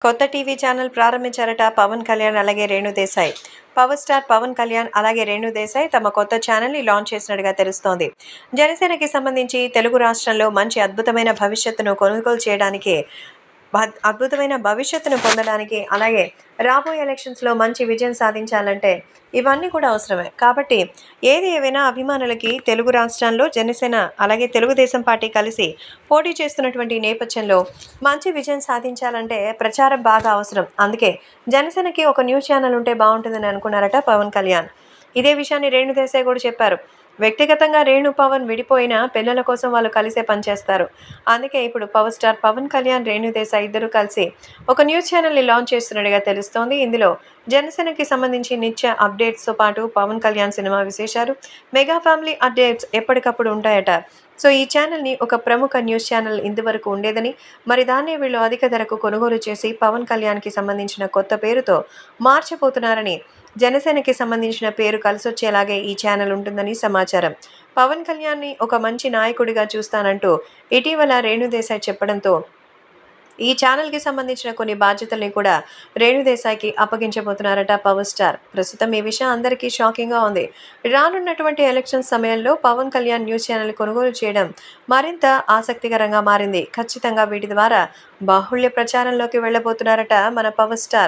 కొత్త TV channel ప్రారంభించారట Pawan Kalyan అలాగే Renu Desai. Power star Pawan Kalyan అలాగే రేణు దేశాయ్ తమ కొత్త ఛానల్ని లాంచ్ చేసినట్టుగా తెలుస్తోంది. జనసేనకి సంబంధించి తెలుగు రాష్ట్రంలో మంచి అద్భుతమైన భవిష్యత్తును కొనుగోలు చేయడానికి అద్భుతమైన భవిష్యత్తును పొందడానికి అలాగే రాబోయే ఎలక్షన్స్లో మంచి విజయం సాధించాలంటే ఇవన్నీ కూడా అవసరమే. కాబట్టి ఏది ఏవైనా అభిమానులకి తెలుగు రాష్ట్రాల్లో జనసేన అలాగే తెలుగుదేశం పార్టీ కలిసి పోటీ చేస్తున్నటువంటి నేపథ్యంలో మంచి విజయం సాధించాలంటే ప్రచారం బాగా అవసరం. అందుకే జనసేనకి ఒక న్యూస్ ఛానల్ ఉంటే బాగుంటుందని అనుకున్నారట పవన్ కళ్యాణ్. ఇదే విషయాన్ని రేణు దేశాయ్ కూడా చెప్పారు. వ్యక్తిగతంగా రేణు పవన్ విడిపోయినా పిల్లల కోసం వాళ్ళు కలిసే పనిచేస్తారు. అందుకే ఇప్పుడు పవర్ స్టార్ పవన్ కళ్యాణ్ రేణు దేశాయ్ ఇద్దరు కలిసి ఒక న్యూస్ ఛానల్ని లాంచ్ చేస్తున్నట్టుగా తెలుస్తోంది. ఇందులో జనసేనకి సంబంధించి నిత్య అప్డేట్స్తో పాటు పవన్ కళ్యాణ్ సినిమా విశేషాలు, మెగా ఫ్యామిలీ అప్డేట్స్ ఎప్పటికప్పుడు ఉంటాయట. సో ఈ ఛానల్ని ఒక ప్రముఖ న్యూస్ ఛానల్ ఇంతవరకు ఉండేదని, మరి దాన్ని వీళ్ళు అధిక ధరకు కొనుగోలు చేసి పవన్ కళ్యాణ్కి సంబంధించిన కొత్త పేరుతో మార్చబోతున్నారని, జనసేనకి సంబంధించిన పేరు కలిసొచ్చేలాగే ఈ ఛానల్ ఉంటుందని సమాచారం. పవన్ కళ్యాణ్ని ఒక మంచి నాయకుడిగా చూస్తానంటూ ఇటీవల రేణు దేశాయ్ చెప్పడంతో ఈ ఛానల్కి సంబంధించిన కొన్ని బాధ్యతల్ని కూడా రేణు దేశాయ్కి అప్పగించబోతున్నారట పవర్ స్టార్. ప్రస్తుతం ఈ విషయం అందరికీ షాకింగ్గా ఉంది. రానున్నటువంటి ఎలక్షన్ సమయంలో పవన్ కళ్యాణ్ న్యూస్ ఛానల్ కొనుగోలు చేయడం మరింత ఆసక్తికరంగా మారింది. ఖచ్చితంగా వీటి ద్వారా బాహుళ్య ప్రచారంలోకి వెళ్ళబోతున్నారట మన పవర్ స్టార్.